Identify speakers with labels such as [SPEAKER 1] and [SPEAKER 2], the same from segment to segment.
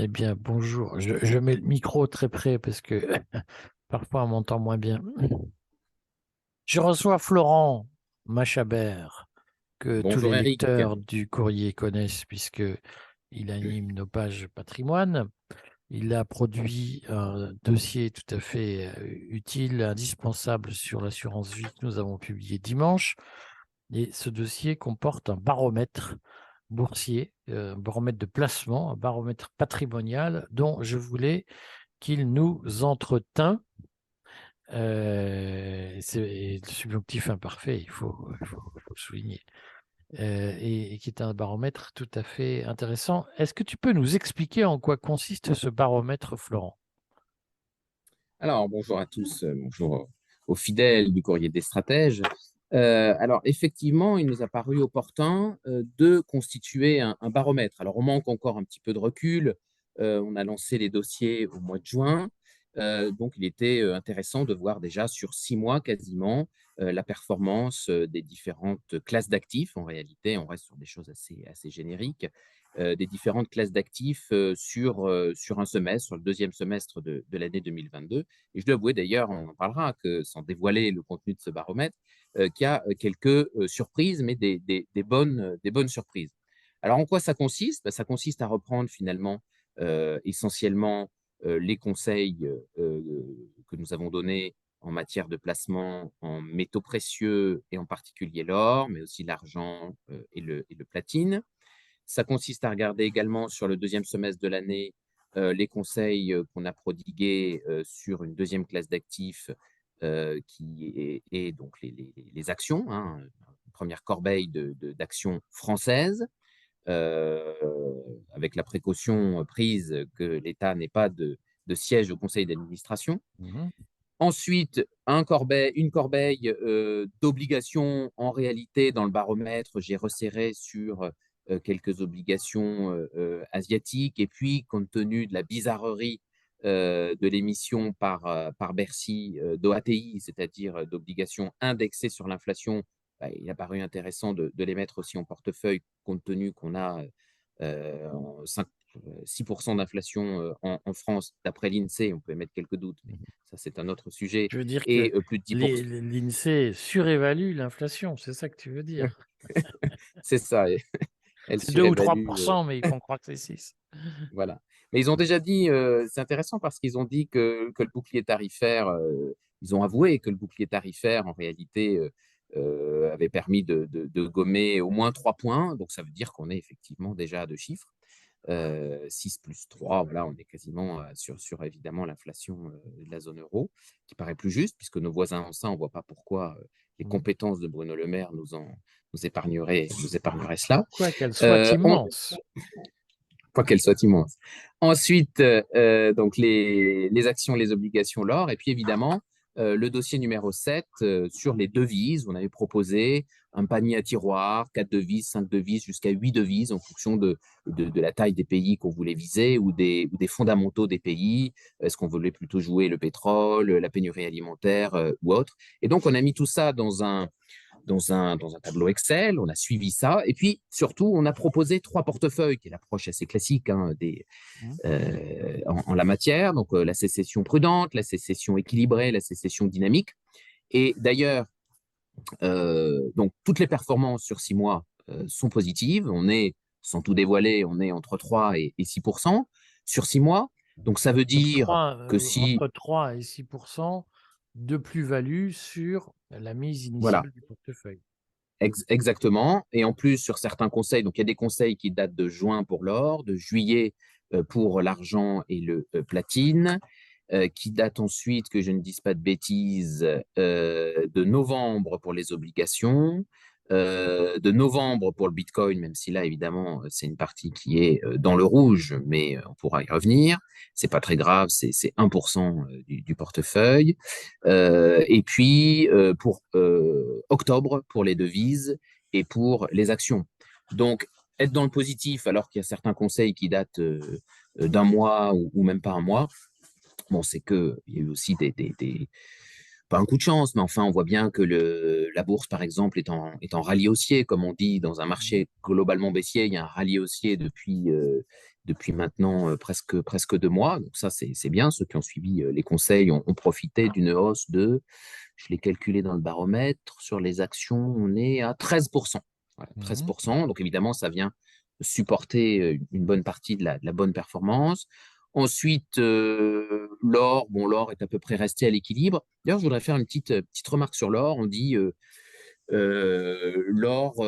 [SPEAKER 1] Eh bien, bonjour. Je mets le micro très près parce que parfois on m'entend moins bien. Je reçois Florent Machabert, que tous
[SPEAKER 2] Bonjour
[SPEAKER 1] les
[SPEAKER 2] Eric.
[SPEAKER 1] lecteurs du Courrier connaissent puisque il anime nos pages patrimoine. Il a produit un dossier tout à fait utile, indispensable sur l'assurance vie que nous avons publié dimanche. Et ce dossier comporte un baromètre boursier, un baromètre de placement, un baromètre patrimonial dont je voulais qu'il nous entretint. C'est le subjonctif imparfait, il faut le souligner. Et qui est un baromètre tout à fait intéressant. Est-ce que tu peux nous expliquer en quoi consiste ce baromètre, Florent?
[SPEAKER 2] Alors, bonjour à tous, bonjour aux fidèles du courrier des stratèges. Alors, effectivement, il nous a paru opportun de constituer un baromètre. Alors, on manque encore un petit peu de recul. On a lancé les dossiers au mois de juin. Donc, il était intéressant de voir déjà sur 6 mois quasiment la performance des différentes classes d'actifs. En réalité, on reste sur des choses assez génériques. Des différentes classes d'actifs sur un semestre, sur le deuxième semestre de l'année 2022. Et je dois avouer d'ailleurs, on en parlera, que sans dévoiler le contenu de ce baromètre, qu'il y a quelques surprises, mais des bonnes surprises. Alors, en quoi ça consiste? Ça consiste à reprendre finalement essentiellement les conseils que nous avons donnés en matière de placement en métaux précieux et en particulier l'or, mais aussi l'argent et le platine. Ça consiste à regarder également sur le deuxième semestre de l'année les conseils qu'on a prodigués sur une deuxième classe d'actifs qui est donc les actions, hein, une première corbeille d'actions françaises, euh, avec la précaution prise que l'État n'ait pas de siège au conseil d'administration.
[SPEAKER 1] Mhm.
[SPEAKER 2] Ensuite, une corbeille d'obligations. En réalité, dans le baromètre, j'ai resserré sur quelques obligations asiatiques. Et puis, compte tenu de la bizarrerie de l'émission par Bercy d'OATI, c'est-à-dire d'obligations indexées sur l'inflation, bah, il a paru intéressant de les mettre aussi en portefeuille, compte tenu qu'on a 6% d'inflation en France, d'après l'INSEE. On peut mettre quelques doutes, mais ça, c'est un autre sujet.
[SPEAKER 1] Tu veux dire que
[SPEAKER 2] Et plus de 10%.
[SPEAKER 1] l'INSEE surévalue l'inflation, c'est ça que tu veux dire?
[SPEAKER 2] C'est ça. Elle
[SPEAKER 1] C'est 2 ou
[SPEAKER 2] surévalue.
[SPEAKER 1] 3%, mais ils font croire que c'est 6.
[SPEAKER 2] Voilà. Mais ils ont déjà dit, c'est intéressant parce qu'ils ont dit que le bouclier tarifaire, ils ont avoué que le bouclier tarifaire, en réalité, avait permis de gommer au moins 3 points. Donc, ça veut dire qu'on est effectivement déjà à 2 chiffres. 6 plus 3, voilà, on est quasiment sur évidemment l'inflation de la zone euro, qui paraît plus juste, puisque nos voisins ont ça, on ne voit pas pourquoi les
[SPEAKER 1] Mmh.
[SPEAKER 2] compétences de Bruno Le Maire nous épargneraient cela.
[SPEAKER 1] Quoi qu'elle soit
[SPEAKER 2] Euh, on,
[SPEAKER 1] immense.
[SPEAKER 2] Pas qu'elle soit immense. Ensuite, donc les actions, les obligations, l'or, et puis évidemment, le dossier numéro 7 sur les devises. On avait proposé un panier à tiroir, 4 devises, 5 devises, jusqu'à 8 devises en fonction de la taille des pays qu'on voulait viser ou des fondamentaux des pays. Est-ce qu'on voulait plutôt jouer le pétrole, la pénurie alimentaire ou autre? Et donc, on a mis tout ça dans un tableau Excel, on a suivi ça, et puis surtout, on a proposé 3 portefeuilles, qui est l'approche assez classique hein,
[SPEAKER 1] Mmh.
[SPEAKER 2] en la matière, donc la sécession prudente, la sécession équilibrée, la sécession dynamique. Et d'ailleurs, donc toutes les performances sur 6 mois sont positives. On est, sans tout dévoiler, on est entre 3 et 6% sur 6 mois. Donc ça veut
[SPEAKER 1] Donc
[SPEAKER 2] dire que si,
[SPEAKER 1] entre 3 et 6% de plus-value sur la mise
[SPEAKER 2] voilà,
[SPEAKER 1] initiale du portefeuille.
[SPEAKER 2] exactement. Et en plus, sur certains conseils, donc il y a des conseils qui datent de juin pour l'or, de juillet pour l'argent et le platine, qui datent ensuite, que je ne dise pas de bêtises, de novembre pour les obligations, de novembre pour le Bitcoin, même si là, évidemment, c'est une partie qui est dans le rouge, mais on pourra y revenir. C'est pas très grave, c'est 1% du portefeuille. Et puis pour octobre pour les devises et pour les actions. Donc, être dans le positif alors qu'il y a certains conseils qui datent d'un mois ou même pas un mois, bon, c'est qu'il y a eu aussi pas un coup de chance, mais enfin, on voit bien que la bourse, par exemple, est en rallye haussier, comme on dit, dans un marché globalement baissier. Il y a un rallye haussier depuis maintenant presque 2 mois. Donc ça, c'est bien. Ceux qui ont suivi les conseils ont profité d'une hausse de, je l'ai calculé dans le baromètre, sur les actions, on est à 13%. Voilà,
[SPEAKER 1] Mhm.
[SPEAKER 2] 13%. Donc évidemment, ça vient supporter une bonne partie de la bonne performance. Ensuite, l'or, bon, l'or est à peu près resté à l'équilibre. D'ailleurs, je voudrais faire une petite remarque sur l'or. On dit l'or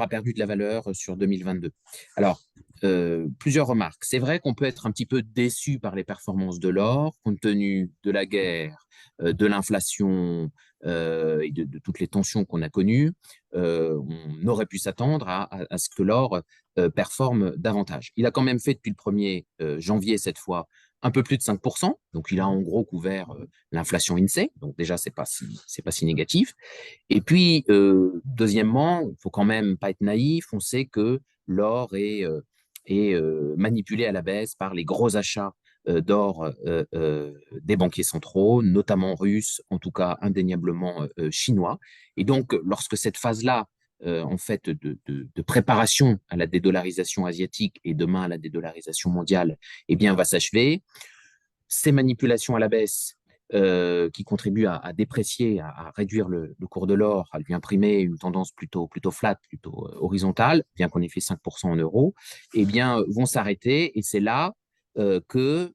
[SPEAKER 2] a perdu de la valeur sur 2022. Alors, plusieurs remarques. C'est vrai qu'on peut être un petit peu déçu par les performances de l'or, compte tenu de la guerre, de l'inflation et de toutes les tensions qu'on a connues. On aurait pu s'attendre à ce que l'or performe davantage. Il a quand même fait depuis le 1er janvier, cette fois, un peu plus de 5%. Donc, il a en gros couvert l'inflation INSEE. Donc, déjà, c'est pas si négatif. Et puis, deuxièmement, il faut quand même pas être naïf. On sait que l'or est manipulé à la baisse par les gros achats d'or des banquiers centraux, notamment russes, en tout cas indéniablement chinois. Et donc, lorsque cette phase-là, en fait, de préparation à la dédollarisation asiatique et demain à la dédollarisation mondiale, eh bien, va s'achever, ces manipulations à la baisse qui contribuent à déprécier, à réduire le cours de l'or, à lui imprimer une tendance plutôt flat, plutôt horizontale, bien qu'on ait fait 5% en euros, eh bien, vont s'arrêter. Et c'est là que,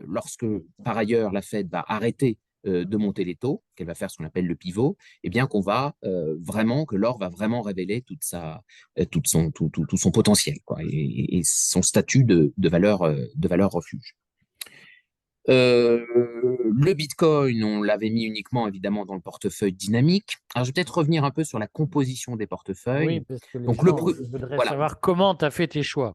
[SPEAKER 2] lorsque, par ailleurs, la Fed va arrêter de monter les taux, qu'elle va faire ce qu'on appelle le pivot, eh bien, que l'or va vraiment révéler tout son potentiel, quoi, et son statut de valeur refuge. Le Bitcoin, on l'avait mis uniquement évidemment dans le portefeuille dynamique. Alors, je vais peut-être revenir un peu sur la composition des
[SPEAKER 1] Oui,
[SPEAKER 2] portefeuilles.
[SPEAKER 1] parce que les
[SPEAKER 2] Donc,
[SPEAKER 1] gens voudraient
[SPEAKER 2] voilà,
[SPEAKER 1] savoir comment tu as fait tes choix.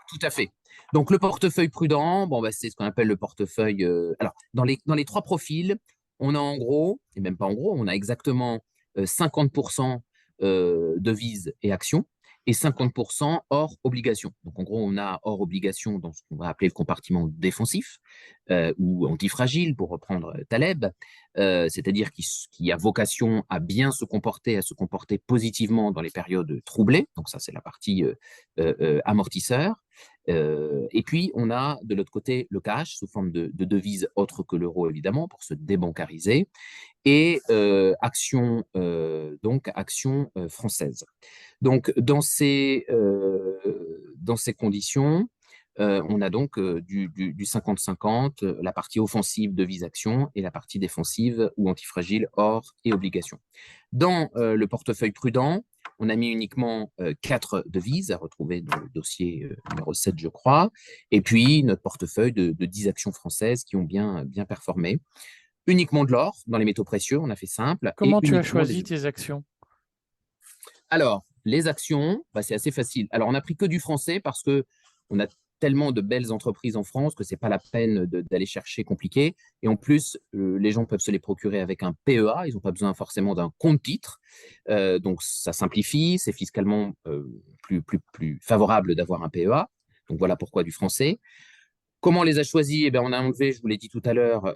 [SPEAKER 2] tout à fait. Donc, le portefeuille prudent, bon, bah, c'est ce qu'on appelle le portefeuille. Alors, dans les trois profils, on a en gros, et même pas en gros, on a exactement 50% devises et actions et 50% hors obligations. Donc, en gros, on a hors obligations dans ce qu'on va appeler le compartiment défensif ou antifragile, pour reprendre Taleb, c'est-à-dire qui a vocation à bien se comporter, à se comporter positivement dans les périodes troublées. Donc, ça, c'est la partie amortisseur. Et puis, on a de l'autre côté le cash sous forme de devises autres que l'euro, évidemment, pour se débancariser, et actions françaises. Donc, dans ces conditions, on a donc du 50-50, la partie offensive devises-actions et la partie défensive ou antifragile or et obligations. Dans le portefeuille prudent, on a mis uniquement 4 devises à retrouver dans le dossier numéro 7, je crois, et puis notre portefeuille de 10 actions françaises qui ont bien performé. Uniquement de l'or dans les métaux précieux, on a fait simple, et
[SPEAKER 1] Comment tu as
[SPEAKER 2] uniquement
[SPEAKER 1] choisi
[SPEAKER 2] des...
[SPEAKER 1] tes actions?
[SPEAKER 2] Alors, les actions, bah, c'est assez facile. Alors, on n'a pris que du français parce que on a tellement de belles entreprises en France que c'est pas la peine d'aller chercher compliqué. Et en plus, les gens peuvent se les procurer avec un PEA. Ils n'ont pas besoin forcément d'un compte titre. Donc, ça simplifie. C'est fiscalement plus favorable d'avoir un PEA. Donc, voilà pourquoi du français. Comment on les a choisis? Eh bien, on a enlevé, je vous l'ai dit tout à l'heure,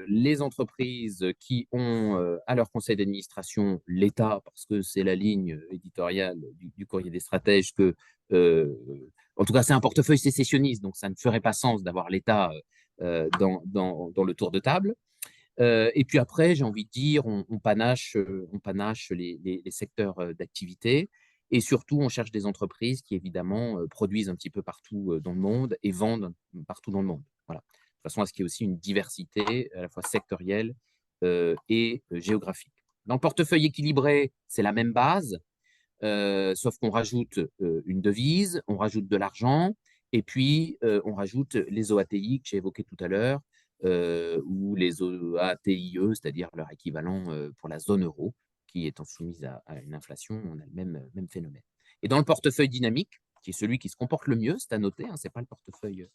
[SPEAKER 2] les entreprises qui ont à leur conseil d'administration l'État, parce que c'est la ligne éditoriale du courrier des stratèges que, euh, en tout cas, c'est un portefeuille sécessionniste, donc ça ne ferait pas sens d'avoir l'État dans le tour de table. Et puis après, j'ai envie de dire, on panache les secteurs d'activité. Et surtout, on cherche des entreprises qui, évidemment, produisent un petit peu partout dans le monde et vendent partout dans le monde. Voilà. De façon à ce qu'il y ait aussi une diversité à la fois sectorielle et géographique. Dans le portefeuille équilibré, c'est la même base, sauf qu'on rajoute une devise, on rajoute de l'argent, et puis on rajoute les OATI que j'ai évoqués tout à l'heure, ou les OATIE, c'est-à-dire leur équivalent pour la zone euro, qui étant soumise à une inflation, on a le même phénomène. Et dans le portefeuille dynamique, qui est celui qui se comporte le mieux, c'est à noter, hein, c'est pas le portefeuille.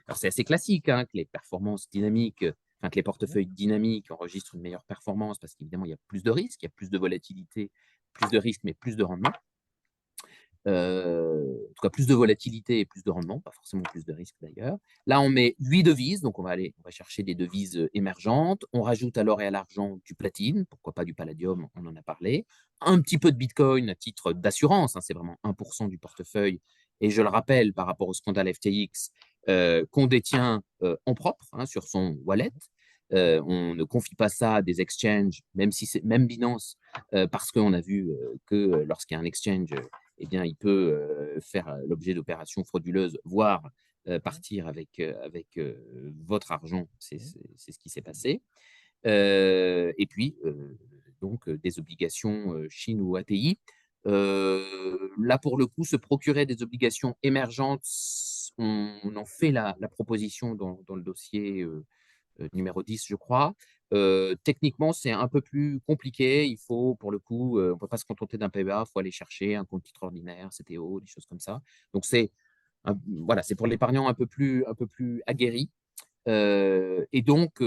[SPEAKER 2] Alors c'est assez classique hein, que les performances dynamiques, enfin que les portefeuilles dynamiques enregistrent une meilleure performance parce qu'évidemment il y a plus de risques, il y a plus de volatilité, plus de risques, mais plus de rendement. en tout cas plus de volatilité et plus de rendement, pas forcément plus de risques d'ailleurs. Là, on met 8 devises, donc on va chercher des devises émergentes. On rajoute à l'or et à l'argent du platine, pourquoi pas du palladium, on en a parlé. Un petit peu de Bitcoin à titre d'assurance, hein, c'est vraiment 1% du portefeuille. Et je le rappelle, par rapport au scandale FTX, qu'on détient en propre hein, sur son wallet. On ne confie pas ça à des exchanges, même si c'est même Binance, parce qu'on a vu que lorsqu'il y a un exchange, eh bien, il peut faire l'objet d'opérations frauduleuses, voire partir avec votre argent. C'est ce qui s'est passé. Et puis, donc, des obligations Chine ou ATI. Là, pour le coup, se procurer des obligations émergentes, on en fait la proposition dans le dossier numéro 10, je crois. Techniquement, c'est un peu plus compliqué. Il faut, pour le coup, on ne peut pas se contenter d'un PEA, il faut aller chercher un compte titre ordinaire, CTO, des choses comme ça. Donc, voilà, c'est pour l'épargnant un peu plus aguerri. Et donc,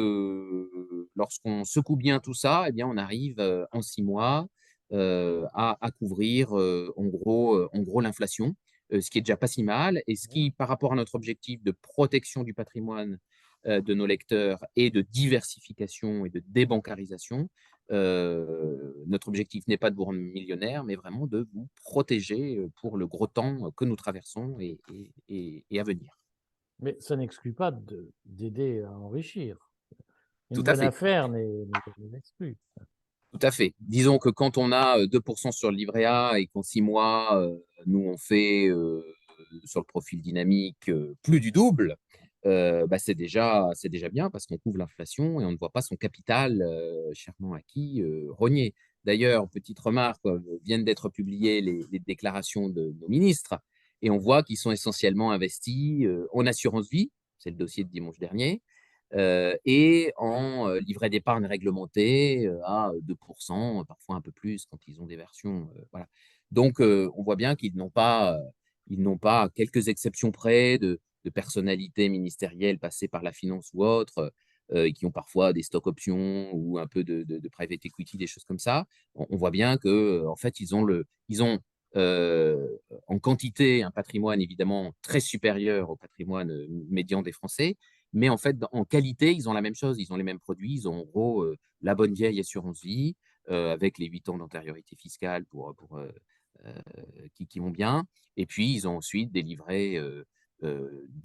[SPEAKER 2] lorsqu'on secoue bien tout ça, eh bien, on arrive en 6 mois à couvrir en gros l'inflation, ce qui est déjà pas si mal, et ce qui, par rapport à notre objectif de protection du patrimoine de nos lecteurs et de diversification et de débancarisation, notre objectif n'est pas de vous rendre millionnaire, mais vraiment de vous protéger pour le gros temps que nous traversons et à venir.
[SPEAKER 1] Mais ça n'exclut pas d'aider à enrichir. Une
[SPEAKER 2] Tout à
[SPEAKER 1] bonne
[SPEAKER 2] fait.
[SPEAKER 1] affaire n'exclut.
[SPEAKER 2] Tout à fait. Disons que quand on a 2% sur le livret A et qu'en 6 mois, nous, on fait sur le profil dynamique plus du double, bah, c'est déjà bien parce qu'on couvre l'inflation et on ne voit pas son capital chèrement acquis rogner. D'ailleurs, petite remarque, viennent d'être publiées les déclarations de nos ministres et on voit qu'ils sont essentiellement investis en assurance vie, c'est le dossier de dimanche dernier, et en livret d'épargne réglementé à 2%, parfois un peu plus quand ils ont des versions. Voilà. Donc, on voit bien ils n'ont pas, à quelques exceptions près, de personnalités ministérielles passées par la finance ou autres, qui ont parfois des stock options ou un peu de private equity, des choses comme ça. On voit bien que, en fait, ils ont euh, en quantité un patrimoine évidemment très supérieur au patrimoine médian des Français, mais en fait, en qualité, ils ont la même chose. Ils ont les mêmes produits. Ils ont en gros la bonne vieille assurance vie avec les 8 ans d'antériorité fiscale euh, qui vont bien. Et puis, ils ont ensuite des livrets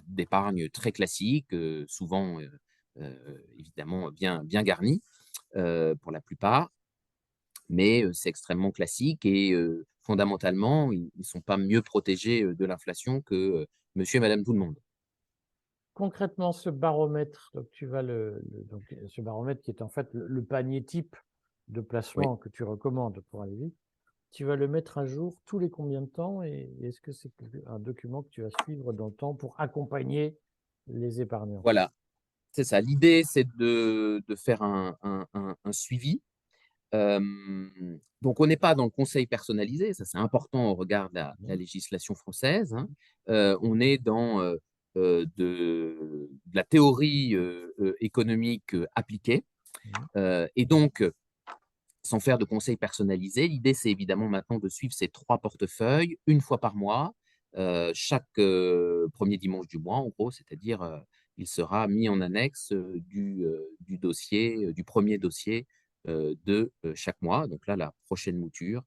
[SPEAKER 2] d'épargne très classiques, souvent évidemment bien garnis pour la plupart. Mais c'est extrêmement classique et fondamentalement, ils ne sont pas mieux protégés de l'inflation que monsieur et madame tout le monde.
[SPEAKER 1] Concrètement, ce baromètre, donc donc, ce baromètre qui est en fait le panier type de
[SPEAKER 2] Oui.
[SPEAKER 1] placement que tu recommandes pour aller vite, tu vas le mettre à jour tous les combien de temps et est-ce que c'est un document que tu vas suivre dans le temps pour accompagner les épargnants?
[SPEAKER 2] Voilà, c'est ça. L'idée, c'est de faire un suivi. Euh, donc, on n'est pas dans le conseil personnalisé, ça c'est important au regard de la législation française, hein. On est dans de la théorie économique appliquée.
[SPEAKER 1] Mhm.
[SPEAKER 2] Et donc, sans faire de conseil personnalisé, l'idée c'est évidemment maintenant de suivre ces 3 portefeuilles une fois par mois, chaque premier dimanche du mois, en gros, c'est-à-dire il sera mis en annexe du dossier, du premier dossier de chaque mois. Donc là, la prochaine mouture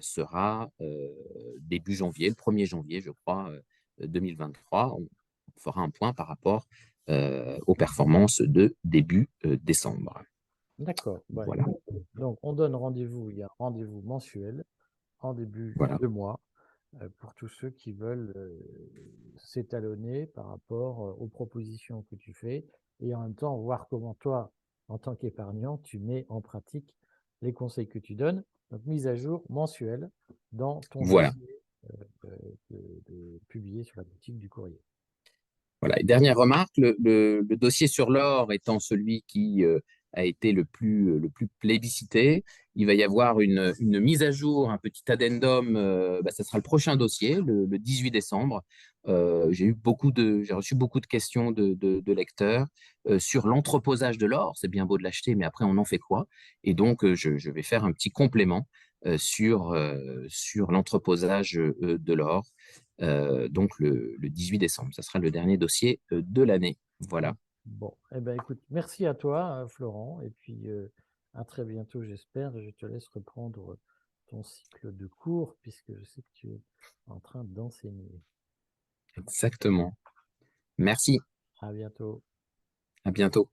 [SPEAKER 2] sera début janvier, le 1er janvier, je crois, 2023. On fera un point par rapport aux performances de début décembre.
[SPEAKER 1] D'accord. Bah,
[SPEAKER 2] Voilà,
[SPEAKER 1] écoute, donc, on donne rendez-vous, il y a un rendez-vous mensuel en début
[SPEAKER 2] voilà.
[SPEAKER 1] de mois pour tous ceux qui veulent s'étalonner par rapport aux propositions que tu fais et en même temps voir comment toi, en tant qu'épargnant, tu mets en pratique les conseils que tu donnes. Donc, mise à jour mensuelle dans ton
[SPEAKER 2] Voilà.
[SPEAKER 1] dossier euh, publié sur la boutique du courrier.
[SPEAKER 2] Voilà. Et dernière remarque, le dossier sur l'or étant celui qui a été le plus plébiscité, il va y avoir une mise à jour, un petit addendum, bah, ça sera le prochain dossier, le 18 décembre. J'ai reçu beaucoup de questions de lecteurs sur l'entreposage de l'or. C'est bien beau de l'acheter, mais après, on en fait quoi? Et donc, je vais faire un petit complément sur l'entreposage de l'or. Donc le 18 décembre, ça sera le dernier dossier de l'année. Voilà.
[SPEAKER 1] Bon, eh ben, écoute, merci à toi, Florent, et puis à très bientôt, j'espère. Je te laisse reprendre ton cycle de cours, puisque je sais que tu es en train d'enseigner.
[SPEAKER 2] Exactement. Merci.
[SPEAKER 1] À bientôt.
[SPEAKER 2] À bientôt.